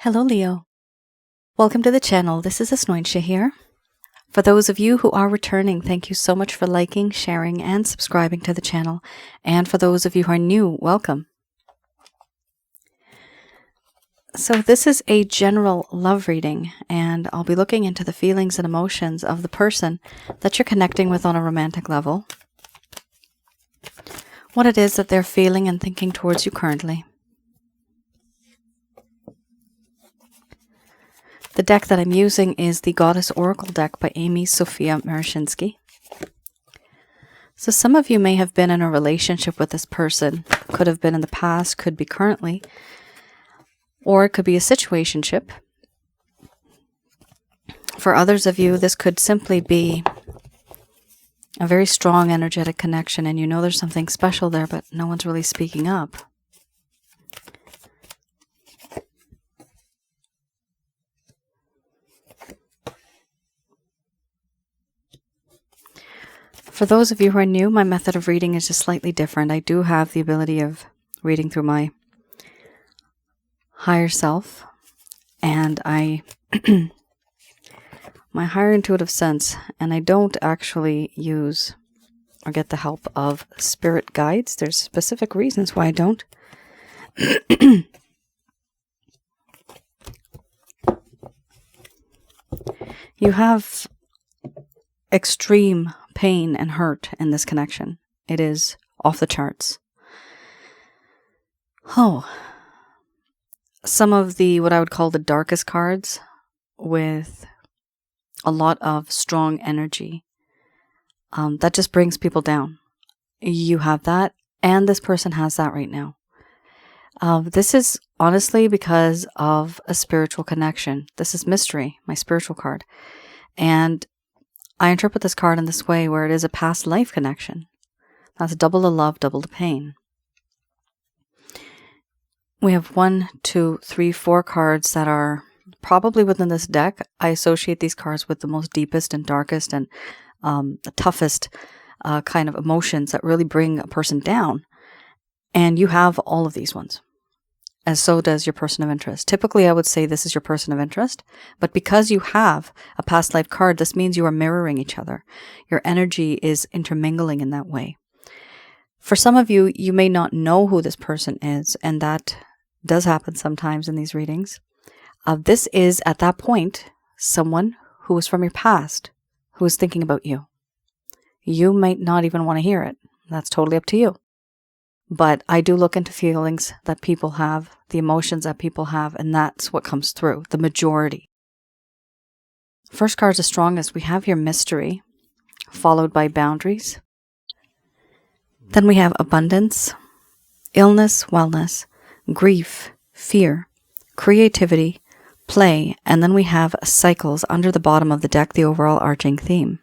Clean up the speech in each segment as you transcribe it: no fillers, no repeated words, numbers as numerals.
Hello, Leo. Welcome to the channel. This is Asnointia here. For those of you who are returning, thank you so much for liking, sharing, and subscribing to the channel. And for those of you who are new, welcome. So this is a general love reading, and I'll be looking into the feelings and emotions of the person that you're connecting with on a romantic level. What it is that they're feeling and thinking towards you currently. The deck that I'm using is the Goddess Oracle deck by Amy Sophia Marashinsky. So some of you may have been in a relationship with this person. Could have been in the past, could be currently, or it could be a situationship. For others of you, this could simply be a very strong energetic connection, and you know there's something special there, but no one's really speaking up. For those of you who are new, my method of reading is just slightly different. I do have the ability of reading through my higher self, and my higher intuitive sense, and I don't actually use or get the help of spirit guides. There's specific reasons why I don't. You have extreme pain and hurt in this connection. It is off the charts. Some of the, what I would call the darkest cards with a lot of strong energy. That just brings people down. You have that, and this person has that right now. This is honestly because of a spiritual connection. This is mystery, my spiritual card. And I interpret this card in this way where it is a past life connection. That's double the love, double the pain. We have 1, 2, 3, 4 cards that are probably within this deck. I associate these cards with the most deepest and darkest and the toughest kind of emotions that really bring a person down. And you have all of these ones. And so does your person of interest. Typically, I would say this is your person of interest, but because you have a past life card, this means you are mirroring each other. Your energy is intermingling in that way. For some of you, you may not know who this person is, and that does happen sometimes in these readings. This is, at that point, someone who is from your past, who is thinking about you. You might not even want to hear it. That's totally up to you. But I do look into feelings that people have, the emotions that people have, and that's what comes through, the majority. First card is the strongest. We have your mystery, followed by boundaries. Then we have abundance, illness, wellness, grief, fear, creativity, play, and then we have cycles under the bottom of the deck, the overall arching theme.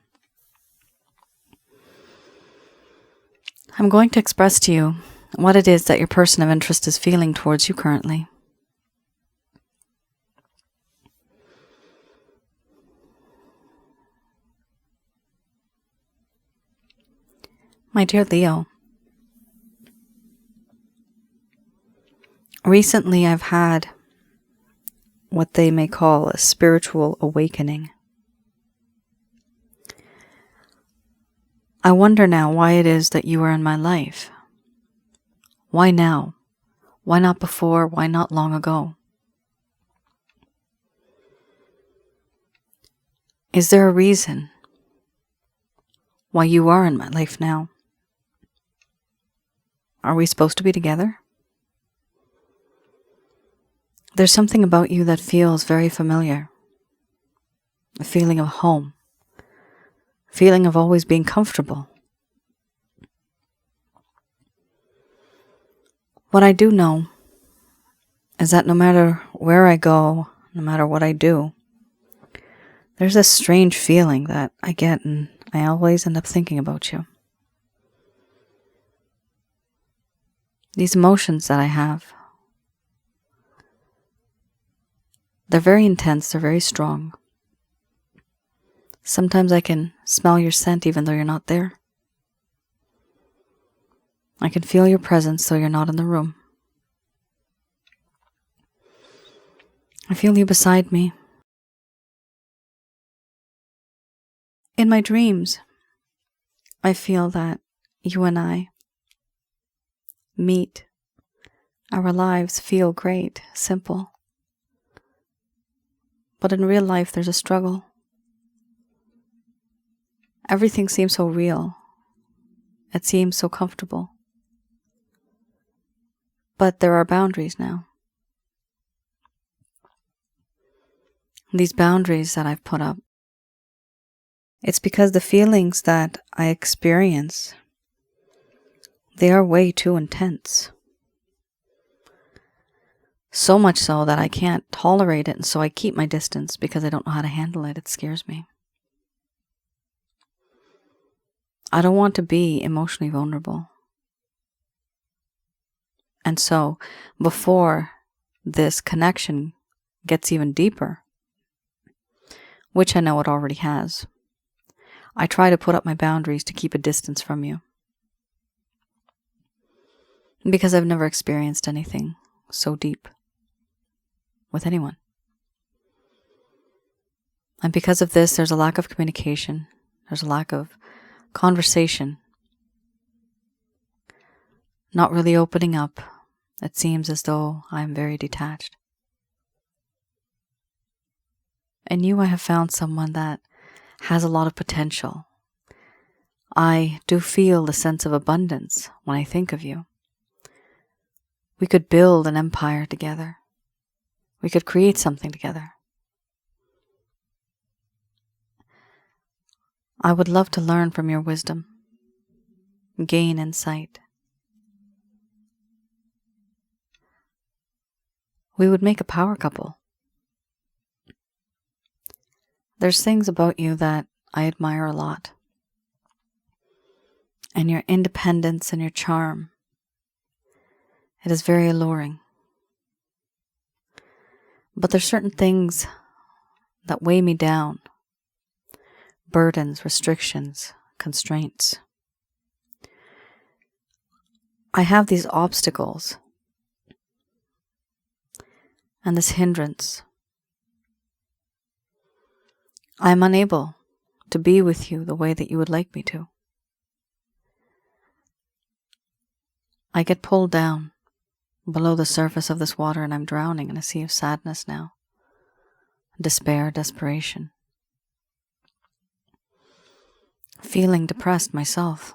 I'm going to express to you what it is that your person of interest is feeling towards you currently. My dear Leo, recently I've had what they may call a spiritual awakening. I wonder now why it is that you are in my life. Why now? Why not before? Why not long ago? Is there a reason why you are in my life now? Are we supposed to be together? There's something about you that feels very familiar. A feeling of home. A feeling of always being comfortable. What I do know is that no matter where I go, no matter what I do, there's this strange feeling that I get, and I always end up thinking about you. These emotions that I have, they're very intense, they're very strong. Sometimes I can smell your scent even though you're not there. I can feel your presence though you're not in the room. I feel you beside me. In my dreams, I feel that you and I meet. Our lives feel great, simple. But in real life, there's a struggle. Everything seems so real. It seems so comfortable. But there are boundaries now. These boundaries that I've put up, it's because the feelings that I experience, they are way too intense. So much so that I can't tolerate it, and so I keep my distance because I don't know how to handle it. It scares me. I don't want to be emotionally vulnerable. And so, before this connection gets even deeper, which I know it already has, I try to put up my boundaries to keep a distance from you. Because I've never experienced anything so deep with anyone. And because of this, there's a lack of communication. There's a lack of conversation. Not really opening up. It seems as though I'm very detached. In you, I have found someone that has a lot of potential. I do feel the sense of abundance when I think of you. We could build an empire together. We could create something together. I would love to learn from your wisdom, gain insight. We would make a power couple. There's things about you that I admire a lot. And your independence and your charm. It is very alluring. But there's certain things that weigh me down. Burdens, restrictions, constraints. I have these obstacles and this hindrance. I am unable to be with you the way that you would like me to. I get pulled down below the surface of this water and I'm drowning in a sea of sadness now. Despair, desperation. Feeling depressed myself.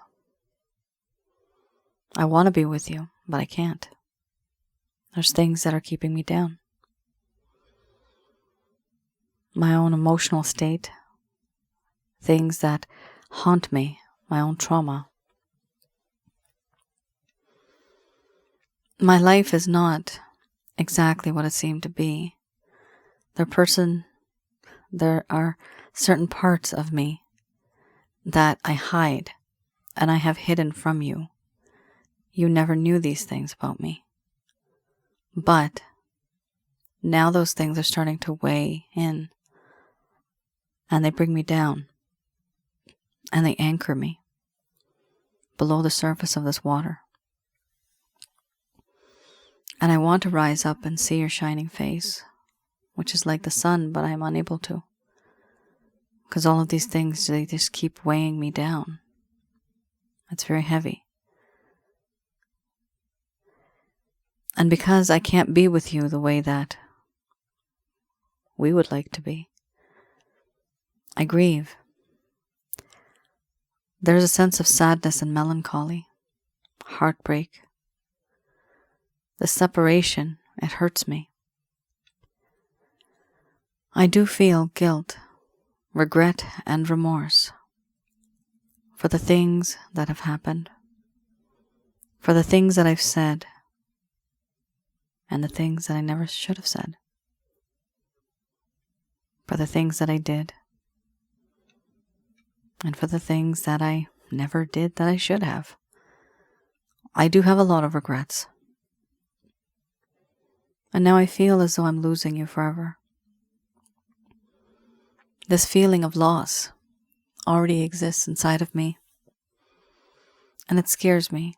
I want to be with you, but I can't. There's things that are keeping me down. My own emotional state. Things that haunt me. My own trauma. My life is not exactly what it seemed to be. There are certain parts of me that I hide, and I have hidden from you. You never knew these things about me. But now those things are starting to weigh in, and they bring me down, and they anchor me below the surface of this water. And I want to rise up and see your shining face, which is like the sun, but I am unable to. Because all of these things, they just keep weighing me down. It's very heavy. And because I can't be with you the way that we would like to be, I grieve. There's a sense of sadness and melancholy, heartbreak. The separation, it hurts me. I do feel guilt, regret, and remorse for the things that have happened, for the things that I've said, and the things that I never should have said, for the things that I did, and for the things that I never did that I should have. I do have a lot of regrets. And now I feel as though I'm losing you forever. This feeling of loss already exists inside of me, and it scares me.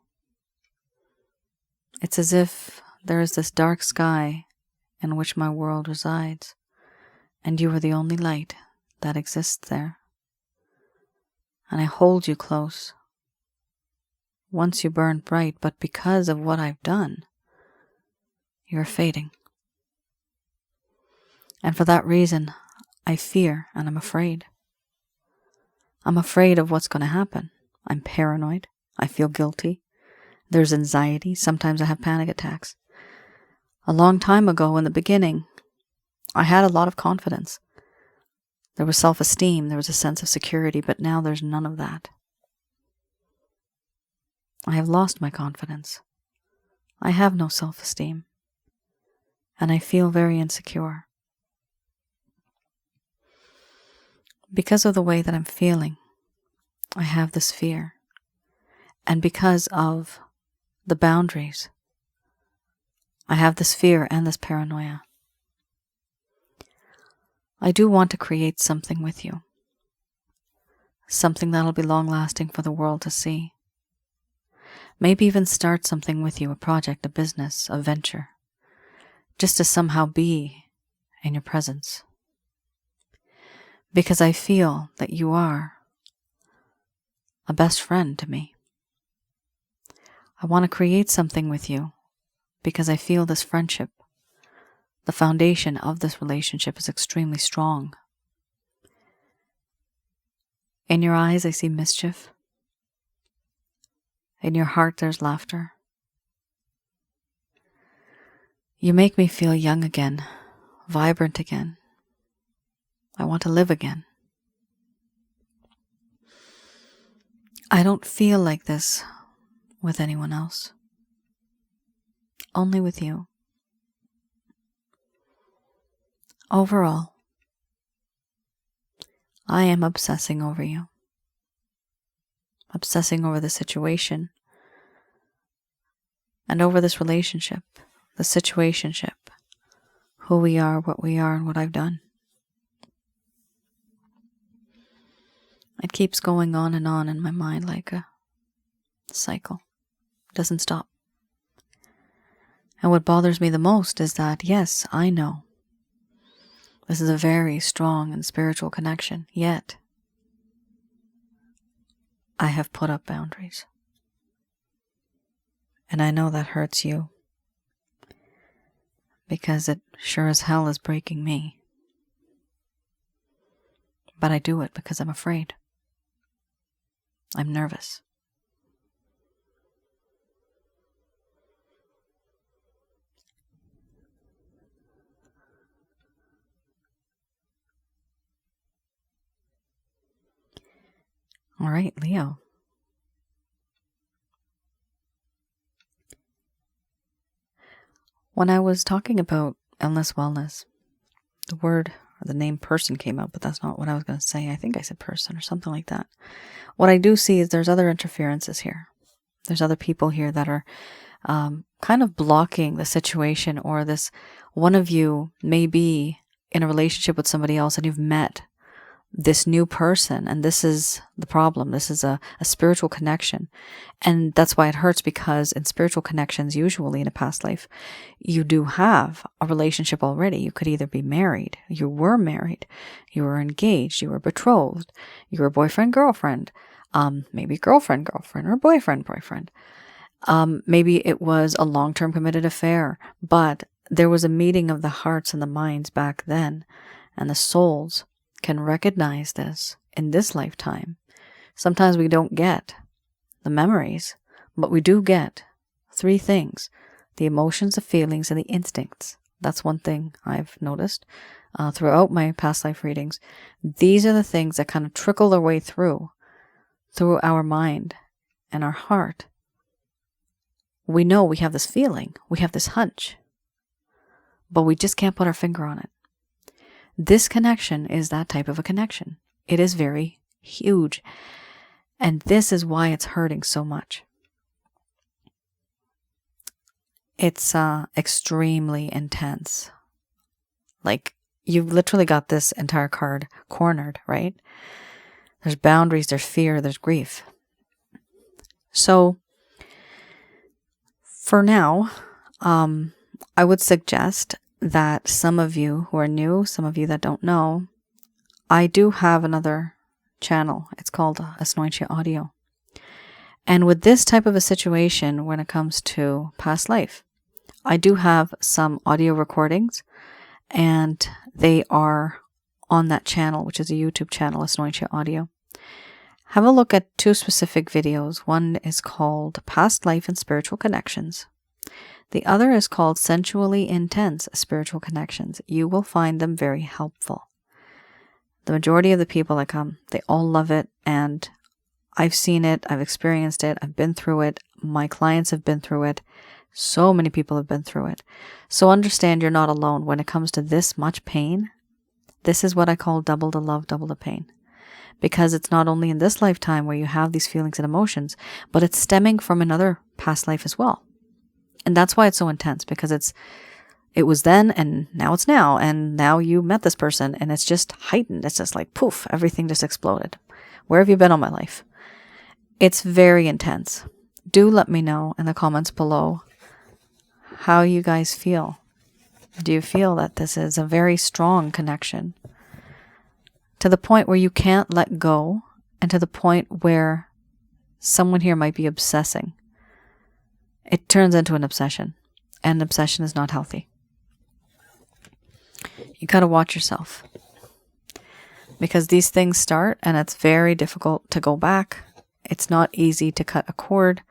It's as if there is this dark sky in which my world resides, and you are the only light that exists there. And I hold you close. Once you burned bright, but because of what I've done, you're fading. And for that reason, I fear and I'm afraid. I'm afraid of what's going to happen. I'm paranoid. I feel guilty. There's anxiety. Sometimes I have panic attacks. A long time ago, in the beginning, I had a lot of confidence. There was self-esteem. There was a sense of security, but now there's none of that. I have lost my confidence. I have no self-esteem. And I feel very insecure. Because of the way that I'm feeling, I have this fear. And because of the boundaries, I have this fear and this paranoia. I do want to create something with you. Something that'll be long-lasting for the world to see. Maybe even start something with you, a project, a business, a venture. Just to somehow be in your presence. Because I feel that you are a best friend to me. I want to create something with you because I feel this friendship, the foundation of this relationship, is extremely strong. In your eyes, I see mischief. In your heart, there's laughter. You make me feel young again, vibrant again. I want to live again. I don't feel like this with anyone else. Only with you. Overall, I am obsessing over you. Obsessing over the situation and over this relationship, the situationship, who we are, and what I've done. It keeps going on in my mind like a cycle. It doesn't stop. And what bothers me the most is that, yes, I know this is a very strong and spiritual connection, yet I have put up boundaries. And I know that hurts you because it sure as hell is breaking me. But I do it because I'm afraid. I'm nervous. All right, Leo. When I was talking about illness, wellness, the word or the name person came out, but that's not what I was going to say. I think I said person or something like that. What I do see is there's other interferences here. There's other people here that are kind of blocking the situation, or this one of you may be in a relationship with somebody else and you've met this new person, and this is the problem. This is a spiritual connection, and that's why it hurts, because in spiritual connections, usually in a past life, you do have a relationship already. You could either be married, you were engaged, you were betrothed, you were boyfriend, girlfriend, maybe girlfriend, or boyfriend. Maybe it was a long-term committed affair, but there was a meeting of the hearts and the minds back then, and the souls can recognize this in this lifetime. Sometimes we don't get the memories, but we do get three things: the emotions, the feelings, and the instincts. That's one thing I've noticed throughout my past life readings. These are the things that kind of trickle their way through our mind and our heart. We know we have this feeling, we have this hunch, but we just can't put our finger on it. This connection is that type of a connection. It is very huge. And this is why it's hurting so much. It's extremely intense. Like, you've literally got this entire card cornered, right? There's boundaries, there's fear, there's grief. So, for now, I would suggest that some of you who are new, some of you that don't know, I do have another channel. It's called Asnointia Audio. And with this type of a situation, when it comes to past life, I do have some audio recordings, and they are on that channel, which is a YouTube channel, Asnointia Audio. Have a look at 2 specific videos. One is called Past Life and Spiritual Connections. The other is called Sensually Intense Spiritual Connections. You will find them very helpful. The majority of the people that come, they all love it, and I've seen it, I've experienced it, I've been through it, my clients have been through it, so many people have been through it. So understand you're not alone when it comes to this much pain. This is what I call double the love, double the pain. Because it's not only in this lifetime where you have these feelings and emotions, but it's stemming from another past life as well. And that's why it's so intense, because it was then and now it's now, and now you met this person and it's just heightened. It's just like poof, everything just exploded. Where have you been all my life? It's very intense. Do let me know in the comments below how you guys feel. Do you feel that this is a very strong connection to the point where you can't let go, and to the point where someone here might be obsessing? It turns into an obsession, and obsession is not healthy. You gotta watch yourself, because these things start and it's very difficult to go back. It's not easy to cut a cord.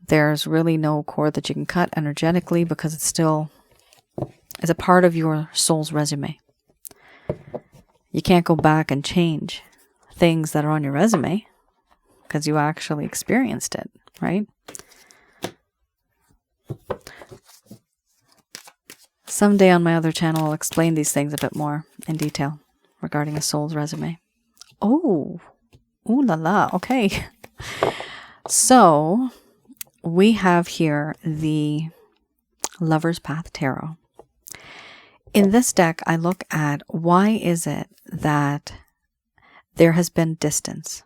There's really no cord that you can cut energetically, because it's still is a part of your soul's resume. You can't go back and change things that are on your resume because you actually experienced it, right? Someday on my other channel, I'll explain these things a bit more in detail regarding a soul's resume. Oh, ooh la la, okay. So, we have here the Lover's Path Tarot. In this deck, I look at why is it that there has been distance.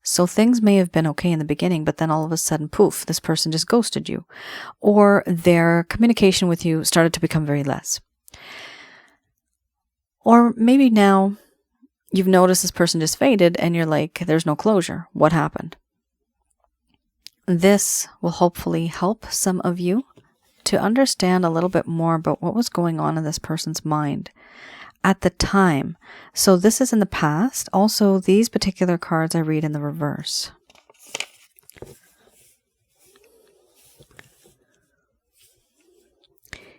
So things may have been okay in the beginning, but then all of a sudden, poof, this person just ghosted you. Or their communication with you started to become very less. Or maybe now you've noticed this person just faded and you're like, there's no closure. What happened? This will hopefully help some of you to understand a little bit more about what was going on in this person's mind at the time. So this is in the past. Also, these particular cards I read in the reverse.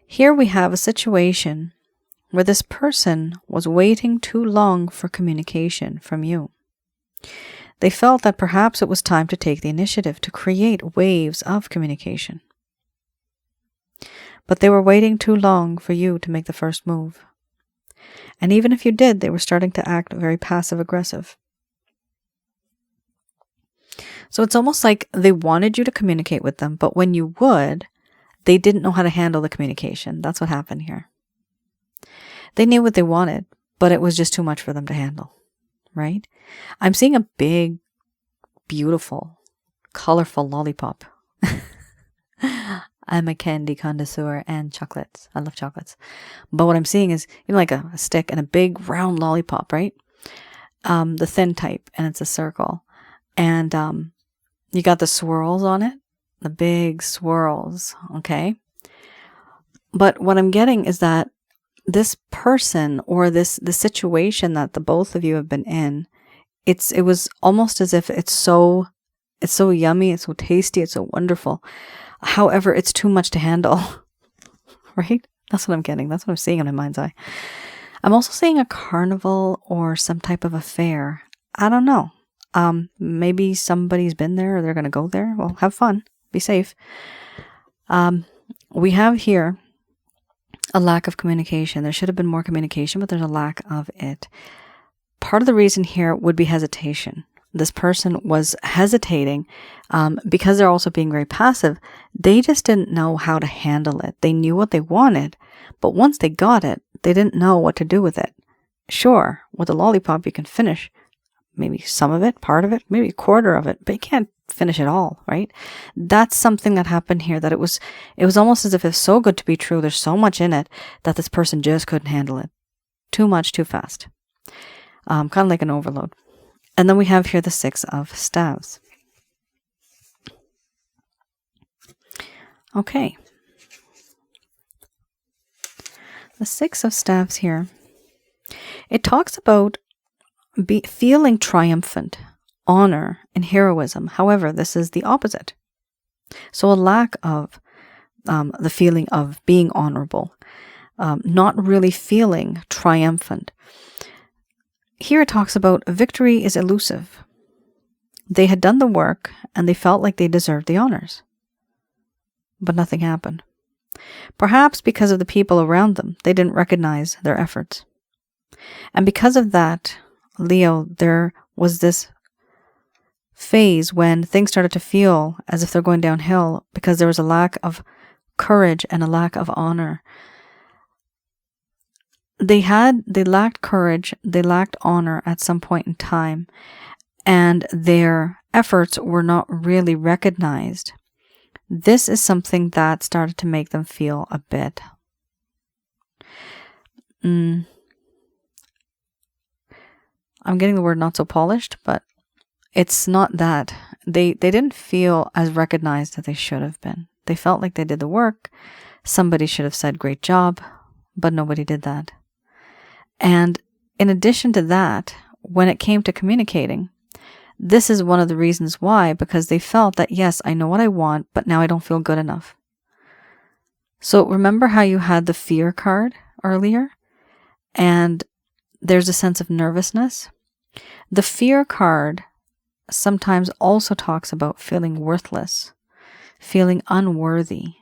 Here we have a situation where this person was waiting too long for communication from you. They felt that perhaps it was time to take the initiative to create waves of communication. But they were waiting too long for you to make the first move. And even if you did, they were starting to act very passive-aggressive. So it's almost like they wanted you to communicate with them, but when you would, they didn't know how to handle the communication. That's what happened here. They knew what they wanted, but it was just too much for them to handle, right? I'm seeing a big, beautiful, colorful lollipop. I'm a candy connoisseur and chocolates. I love chocolates. But what I'm seeing is, you know, like a stick and a big round lollipop, right? The thin type, and it's a circle. And you got the swirls on it, the big swirls, okay? But what I'm getting is that this person or the situation that the both of you have been in, it was almost as if it's so yummy, it's so tasty, it's so wonderful. However, it's too much to handle, right? That's what I'm getting. That's what I'm seeing in my mind's eye. I'm also seeing a carnival or some type of a fair. I don't know. Maybe somebody's been there or they're going to go there. Well, have fun. Be safe. We have here a lack of communication. There should have been more communication, but there's a lack of it. Part of the reason here would be hesitation. This person was hesitating because they're also being very passive. They just didn't know how to handle it. They knew what they wanted, but once they got it, they didn't know what to do with it. Sure, with a lollipop, you can finish maybe some of it, part of it, maybe a quarter of it, but you can't finish it all, right? That's something that happened here, that it was almost as if it's so good to be true. There's so much in it that this person just couldn't handle it. Too much, too fast. Kind of like an overload. And then we have here the Six of Staves. Okay. The Six of Staves here, it talks about feeling triumphant, honor, and heroism. However, this is the opposite. So a lack of the feeling of being honorable, not really feeling triumphant. Here it talks about victory is elusive. They had done the work and they felt like they deserved the honors. But nothing happened. Perhaps because of the people around them, they didn't recognize their efforts. And because of that, Leo, there was this phase when things started to feel as if they're going downhill because there was a lack of courage and a lack of honor. They lacked courage, they lacked honor at some point in time, and their efforts were not really recognized. This is something that started to make them feel a bit I'm getting the word not so polished, but it's not that. They didn't feel as recognized as they should have been. They felt like they did the work. Somebody should have said great job, but nobody did that. And in addition to that, when it came to communicating, this is one of the reasons why, because they felt that, yes, I know what I want, but now I don't feel good enough. So remember how you had the fear card earlier? And there's a sense of nervousness. The fear card sometimes also talks about feeling worthless, feeling unworthy.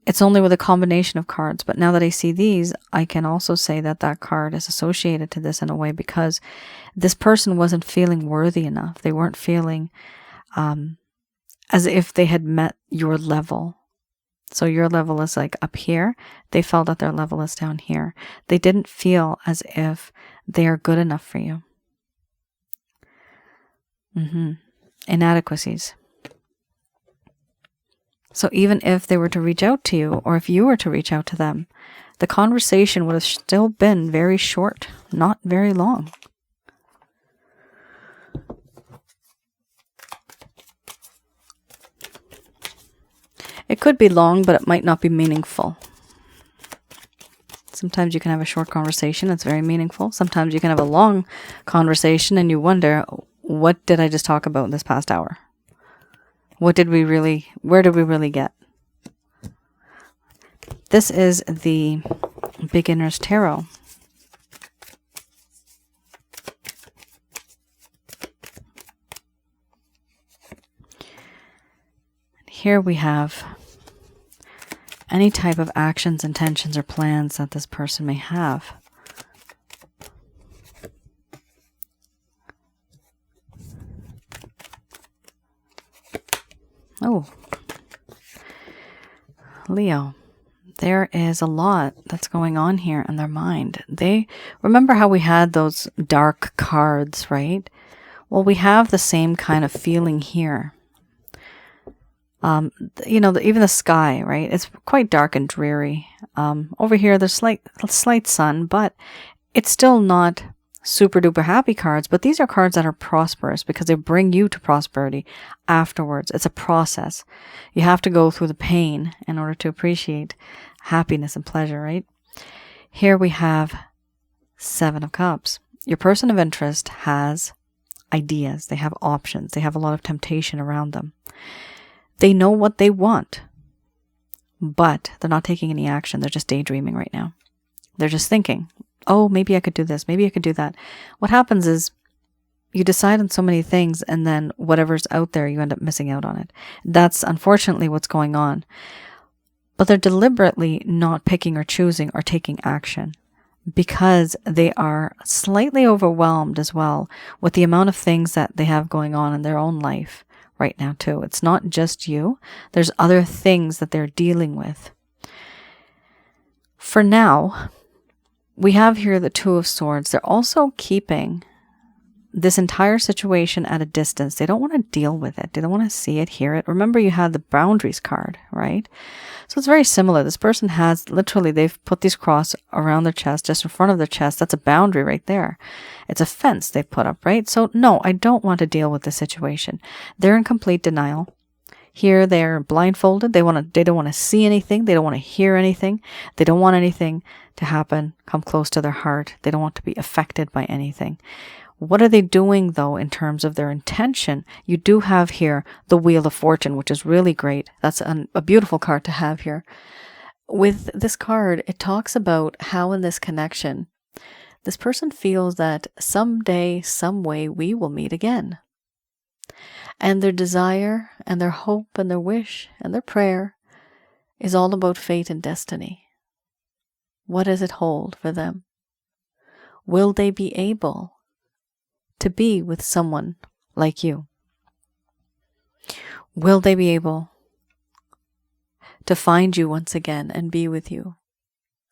It's only with a combination of cards, but now that I see these, I can also say that that card is associated to this in a way, because this person wasn't feeling worthy enough. They weren't feeling as if they had met your level. So your level is like up here. They felt that their level is down here. They didn't feel as if they are good enough for you. Inadequacies. So even if they were to reach out to you, or if you were to reach out to them, the conversation would have still been very short, not very long. It could be long, but it might not be meaningful. Sometimes you can have a short conversation that's very meaningful. Sometimes you can have a long conversation and you wonder, what did I just talk about in this past hour? Where did we really get? This is the Beginner's Tarot. Here we have any type of actions, intentions, or plans that this person may have. Oh, Leo, there is a lot that's going on here in their mind. They remember how we had those dark cards, right? Well, we have the same kind of feeling here. Even the sky, right? It's quite dark and dreary. Over here, there's slight sun, but it's still not super duper happy cards. But these are cards that are prosperous because they bring you to prosperity afterwards. It's a process. You have to go through the pain in order to appreciate happiness and pleasure, right? Here we have Seven of Cups. Your person of interest has ideas. They have options. They have a lot of temptation around them. They know what they want, but they're not taking any action. They're just daydreaming right now. They're just thinking, oh, maybe I could do this. Maybe I could do that. What happens is you decide on so many things, and then whatever's out there, you end up missing out on it. That's unfortunately what's going on. But they're deliberately not picking or choosing or taking action because they are slightly overwhelmed as well with the amount of things that they have going on in their own life right now too. It's not just you. There's other things that they're dealing with. For now, we have here the Two of Swords. They're also keeping this entire situation at a distance. They don't want to deal with it. They don't want to see it, hear it. Remember, you had the boundaries card, right? So it's very similar. This person has literally, they've put these cross around their chest, just in front of their chest. That's a boundary right there. It's a fence they've put up, right? So no, I don't want to deal with the situation. They're in complete denial. Here they're blindfolded. They don't want to see anything. They don't want to hear anything. They don't want anything to happen, come close to their heart. They don't want to be affected by anything. What are they doing, though, in terms of their intention? You do have here the Wheel of Fortune, which is really great. That's a beautiful card to have here. With this card, it talks about how in this connection, this person feels that someday, some way, we will meet again. And their desire and their hope and their wish and their prayer is all about fate and destiny. What does it hold for them? Will they be able to be with someone like you? Will they be able to find you once again and be with you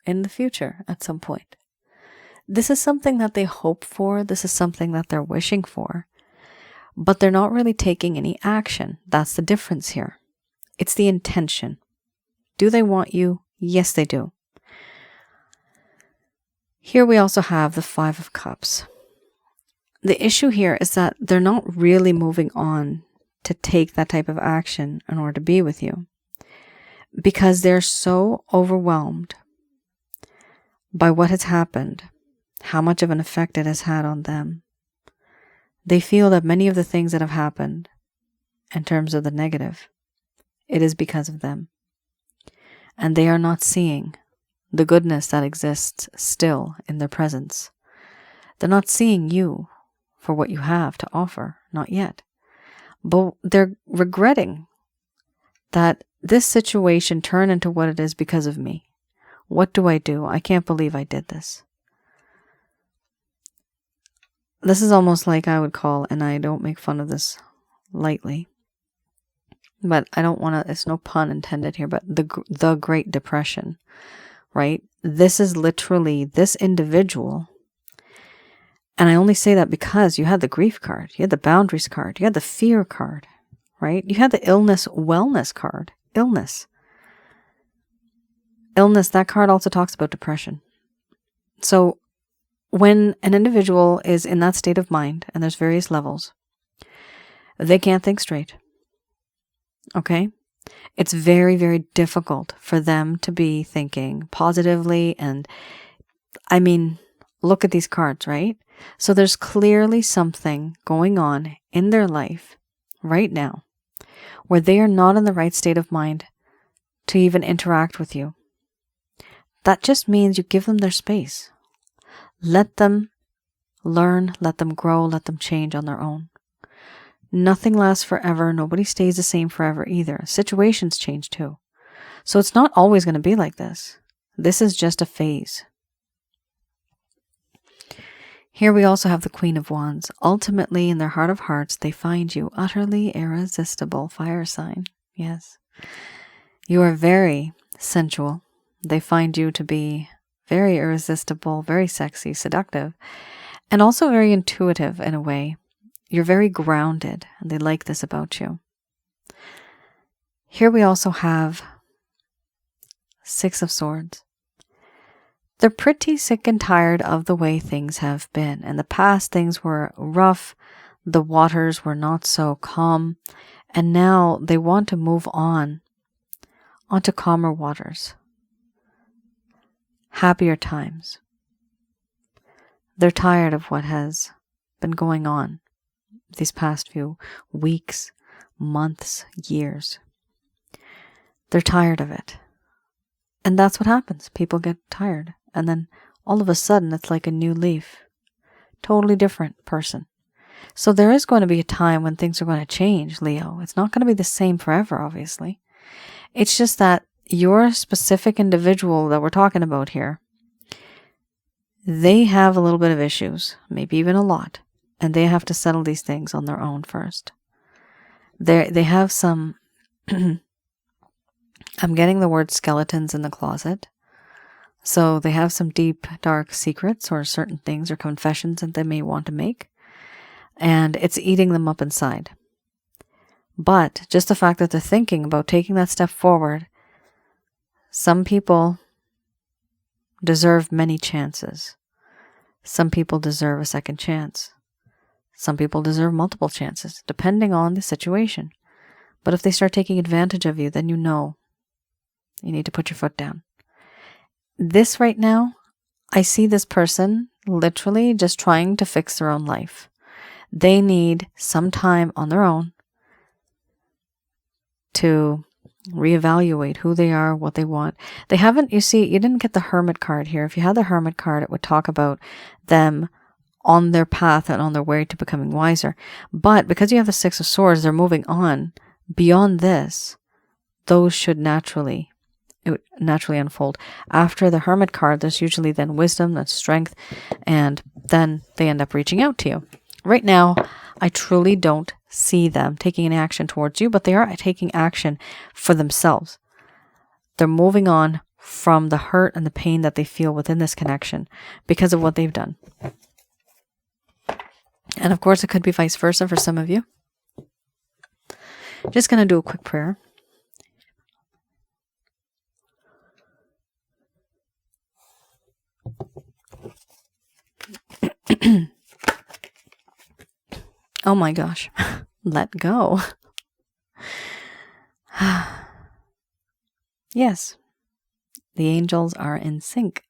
in the future at some point? This is something that they hope for. This is something that they're wishing for. But they're not really taking any action. That's the difference here. It's the intention. Do they want you? Yes, they do. Here we also have the Five of Cups. The issue here is that they're not really moving on to take that type of action in order to be with you, because they're so overwhelmed by what has happened, how much of an effect it has had on them. They feel that many of the things that have happened, in terms of the negative, it is because of them. And they are not seeing the goodness that exists still in their presence. They're not seeing you for what you have to offer, not yet. But they're regretting that this situation turned into what it is because of me. What do I do? I can't believe I did this. This is almost like I would call, and I don't make fun of this lightly, but I don't want to, it's no pun intended here, but the Great Depression, right? This is literally this individual. And I only say that because you had the grief card, you had the boundaries card, you had the fear card, right? You had the illness wellness card. Illness, that card also talks about depression. So when an individual is in that state of mind, and there's various levels, they can't think straight. Okay? It's very, very difficult for them to be thinking positively. And I mean, look at these cards, right? So there's clearly something going on in their life right now where they are not in the right state of mind to even interact with you. That just means you give them their space. Let them learn, let them grow, let them change on their own. Nothing lasts forever. Nobody stays the same forever either. Situations change too. So it's not always going to be like this. This is just a phase. Here we also have the Queen of Wands. Ultimately, in their heart of hearts, they find you utterly irresistible. Fire sign. Yes. You are very sensual. They find you to be very irresistible, very sexy, seductive, and also very intuitive in a way. You're very grounded, and they like this about you. Here we also have Six of Swords. They're pretty sick and tired of the way things have been. In the past, things were rough, the waters were not so calm, and now they want to move on onto calmer waters, happier times. They're tired of what has been going on these past few weeks, months, years. They're tired of it. And that's what happens. People get tired. And then all of a sudden, it's like a new leaf. Totally different person. So there is going to be a time when things are going to change, Leo. It's not going to be the same forever, obviously. It's just that your specific individual that we're talking about here, they have a little bit of issues, maybe even a lot. And they have to settle these things on their own first. They have some, I'm getting the word skeletons in the closet. So they have some deep, dark secrets or certain things or confessions that they may want to make. and it's eating them up inside. But just the fact that they're thinking about taking that step forward, some people deserve many chances. Some people deserve a second chance. Some people deserve multiple chances, depending on the situation. But if they start taking advantage of you, then you know you need to put your foot down. This right now, I see this person literally just trying to fix their own life. They need some time on their own to reevaluate who they are, what they want. They haven't, you see, you didn't get the Hermit card here. If you had the Hermit card, it would talk about them on their path and on their way to becoming wiser. But because you have the Six of Swords, they're moving on. Beyond this, those should naturally unfold. After the Hermit card, there's usually then wisdom, that's strength, and then they end up reaching out to you. Right now, I truly don't see them taking any action towards you, but they are taking action for themselves. They're moving on from the hurt and the pain that they feel within this connection because of what they've done. And of course, it could be vice versa for some of you. Just going to do a quick prayer. Oh my gosh. Let go. Yes. The angels are in sync.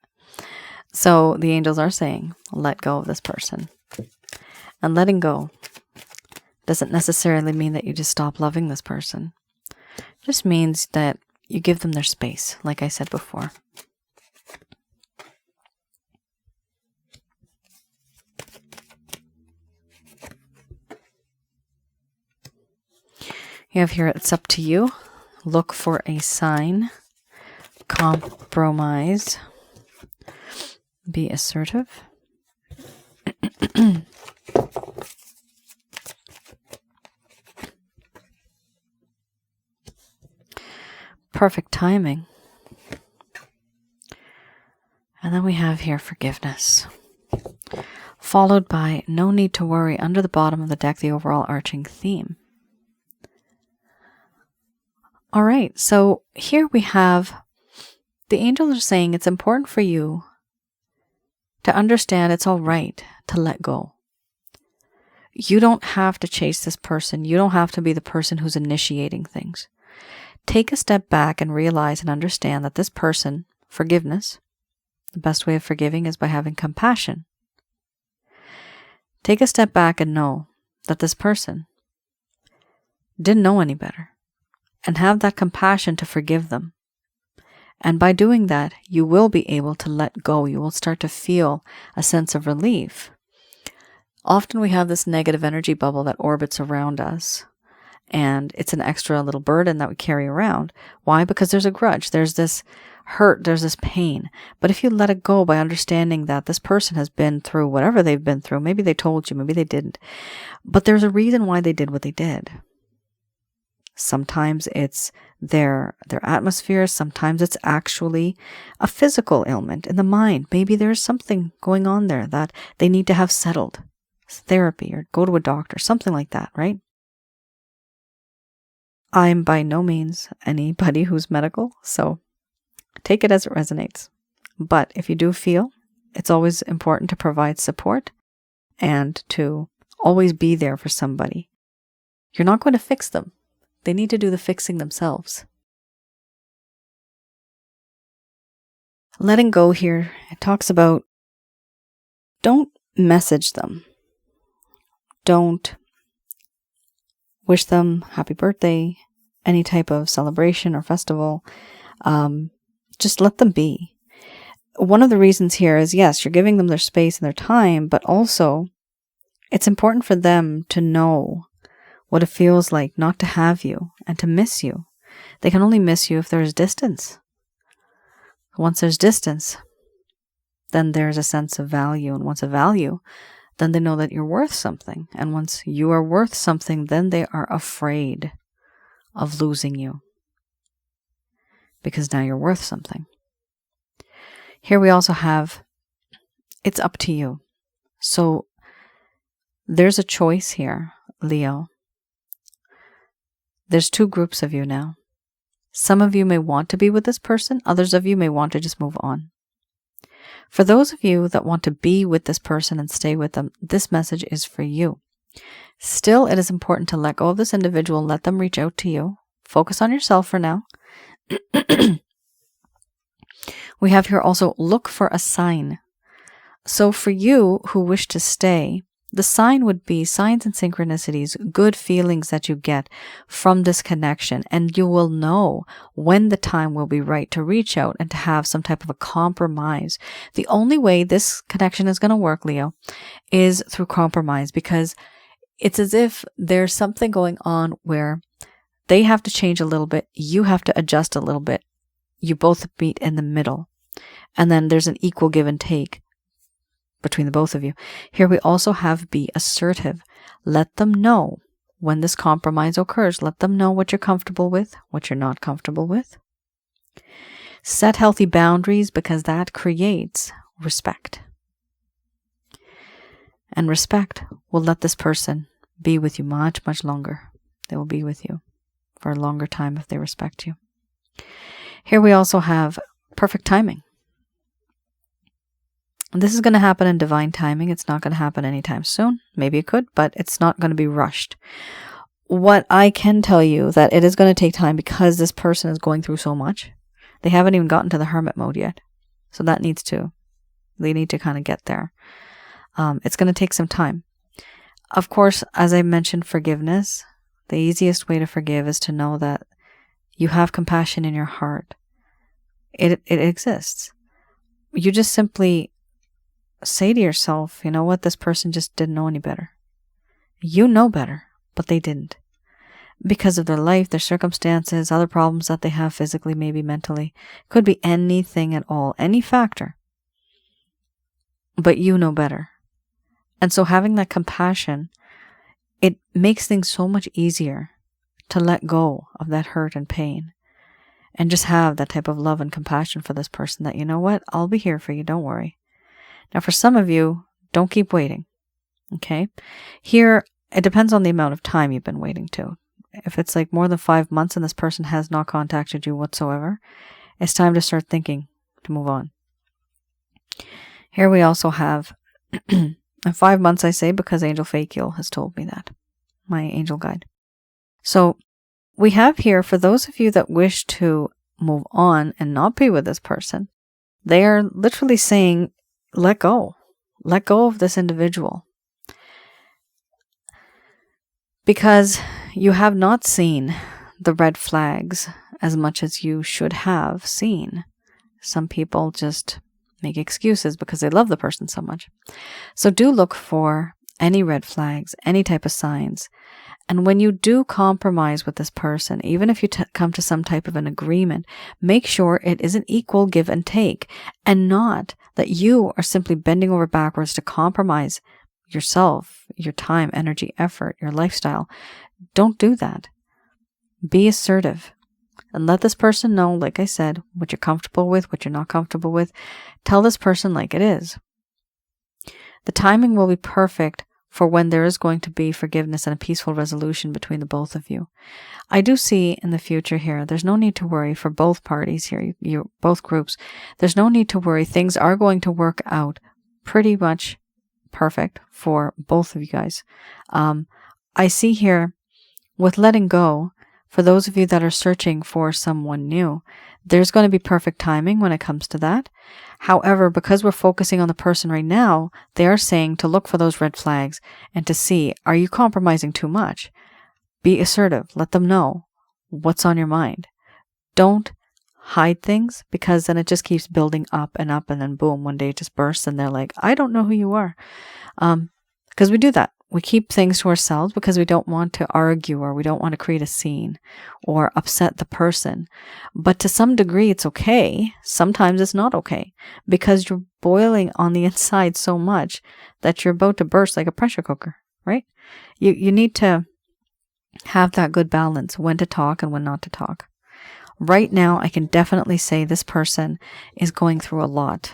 So the angels are saying, let go of this person. And letting go doesn't necessarily mean that you just stop loving this person. It just means that you give them their space, like I said before. You have here, it's up to you. Look for a sign. Compromise. Be assertive. Perfect timing. And then we have here forgiveness. Followed by no need to worry under the bottom of the deck, the overall arching theme. All right, so here we have the angels are saying it's important for you to understand it's all right to let go. You don't have to chase this person. You don't have to be the person who's initiating things. Take a step back and realize and understand that this person, forgiveness, the best way of forgiving is by having compassion. Take a step back and know that this person didn't know any better. And have that compassion to forgive them. And by doing that, you will be able to let go. You will start to feel a sense of relief. Often we have this negative energy bubble that orbits around us. And it's an extra little burden that we carry around. Why? Because there's a grudge. There's this hurt. There's this pain. But if you let it go by understanding that this person has been through whatever they've been through, maybe they told you, maybe they didn't. But there's a reason why they did what they did. Sometimes it's their atmosphere. Sometimes it's actually a physical ailment in the mind. Maybe there's something going on there that they need to have settled. Therapy or go to a doctor, something like that, right? I'm by no means anybody who's medical, so take it as it resonates. But if you do feel, it's always important to provide support and to always be there for somebody. You're not going to fix them. They need to do the fixing themselves. Letting go here, it talks about don't message them. Don't wish them happy birthday, any type of celebration or festival. Just let them be. One of the reasons here is, yes, you're giving them their space and their time, but also it's important for them to know what it feels like not to have you and to miss you. They can only miss you if there's distance. Once there's distance, then there's a sense of value. And once a value, then they know that you're worth something. And once you are worth something, then they are afraid of losing you. Because now you're worth something. Here we also have, it's up to you. So There's a choice here, Leo. There's two groups of you now. Some of you may want to be with this person. Others of you may want to just move on. For those of you that want to be with this person and stay with them, this message is for you. Still, it is important to let go of this individual, let them reach out to you. Focus on yourself for now. We have here also, look for a sign. So for you who wish to stay, the sign would be signs and synchronicities, good feelings that you get from this connection. And you will know when the time will be right to reach out and to have some type of a compromise. The only way this connection is going to work, Leo, is through compromise, because it's as if there's something going on where they have to change a little bit. You have to adjust a little bit. You both meet in the middle. And then there's an equal give and take between the both of you. Here we also have be assertive. Let them know when this compromise occurs. Let them know what you're comfortable with, what you're not comfortable with. Set healthy boundaries, because that creates respect. And respect will let this person be with you much, much longer. They will be with you for a longer time if they respect you. Here we also have perfect timing. And this is going to happen in divine timing. It's not going to happen anytime soon. Maybe it could, but it's not going to be rushed. What I can tell you that it is going to take time, because this person is going through so much. They haven't even gotten to the hermit mode yet. So they need to kind of get there. It's going to take some time. Of course, as I mentioned, forgiveness. The easiest way to forgive is to know that you have compassion in your heart. It exists. You just simply say to yourself, you know what, this person just didn't know any better. You know better, but they didn't. Because of their life, their circumstances, other problems that they have physically, maybe mentally. Could be anything at all, any factor. But you know better. And so having that compassion, it makes things so much easier to let go of that hurt and pain. And just have that type of love and compassion for this person that, you know what, I'll be here for you, don't worry. Now, for some of you, don't keep waiting, okay? Here, it depends on the amount of time you've been waiting to. If it's like more than 5 months and this person has not contacted you whatsoever, it's time to start thinking to move on. Here we also have, in 5 months I say, because Angel Fakil has told me that, my angel guide. So we have here, for those of you that wish to move on and not be with this person, they are literally saying, let go. Let go of this individual. Because you have not seen the red flags as much as you should have seen. Some people just make excuses because they love the person so much. So do look for any red flags, any type of signs. And when you do compromise with this person, even if you come to some type of an agreement, make sure it is an equal give and take, and not that you are simply bending over backwards to compromise yourself, your time, energy, effort, your lifestyle. Don't do that. Be assertive and let this person know, like I said, what you're comfortable with, what you're not comfortable with. Tell this person like it is. The timing will be perfect for when there is going to be forgiveness and a peaceful resolution between the both of you. I do see in the future here, there's no need to worry for both parties here, both groups. There's no need to worry. Things are going to work out pretty much perfect for both of you guys. I see here, with letting go, for those of you that are searching for someone new, there's going to be perfect timing when it comes to that. However, because we're focusing on the person right now, they are saying to look for those red flags and to see, are you compromising too much? Be assertive. Let them know what's on your mind. Don't hide things, because then it just keeps building up, and then boom, one day it just bursts and they're like, I don't know who you are. Because we do that. We keep things to ourselves because we don't want to argue, or we don't want to create a scene or upset the person. But to some degree, it's okay. Sometimes it's not okay, because you're boiling on the inside so much that you're about to burst like a pressure cooker, right? You need to have that good balance, when to talk and when not to talk. Right now, I can definitely say this person is going through a lot,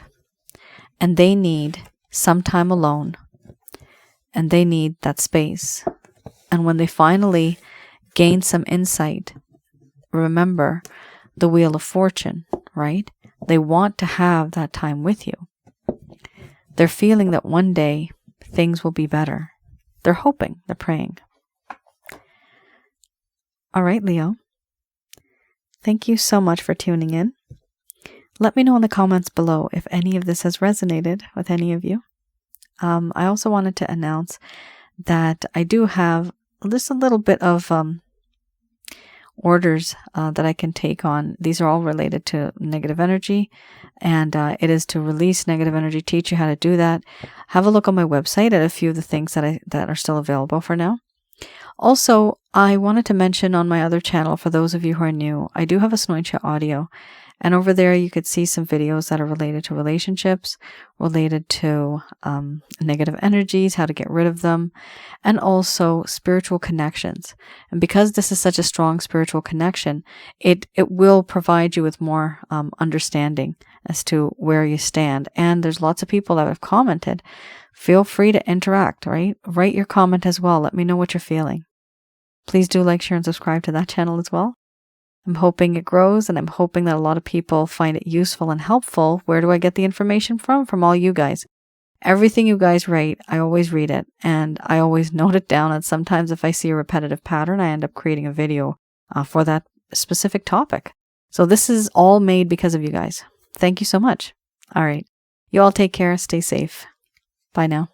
and they need some time alone. and they need that space. And when they finally gain some insight, remember the Wheel of Fortune, right? They want to have that time with you. They're feeling that one day things will be better. They're hoping, they're praying. All right, Leo. Thank you so much for tuning in. Let me know in the comments below if any of this has resonated with any of you. I also wanted to announce that I do have just a little bit of orders that I can take on. These are all related to negative energy, and it is to release negative energy, teach you how to do that. Have a look on my website at a few of the things that are still available for now. Also, I wanted to mention on my other channel, for those of you who are new, I do have a Asnointia audio, and over there you could see some videos that are related to relationships, related to negative energies, how to get rid of them, and also spiritual connections. And because this is such a strong spiritual connection, it will provide you with more understanding as to where you stand. And there's lots of people that have commented. Feel free to interact, right? Write your comment as well. Let me know what you're feeling. Please do like, share, and subscribe to that channel as well. I'm hoping it grows, and I'm hoping that a lot of people find it useful and helpful. Where do I get the information from? From all you guys. Everything you guys write, I always read it, and I always note it down, and sometimes if I see a repetitive pattern, I end up creating a video for that specific topic. So this is all made because of you guys. Thank you so much. All right. You all take care. Stay safe. Bye now.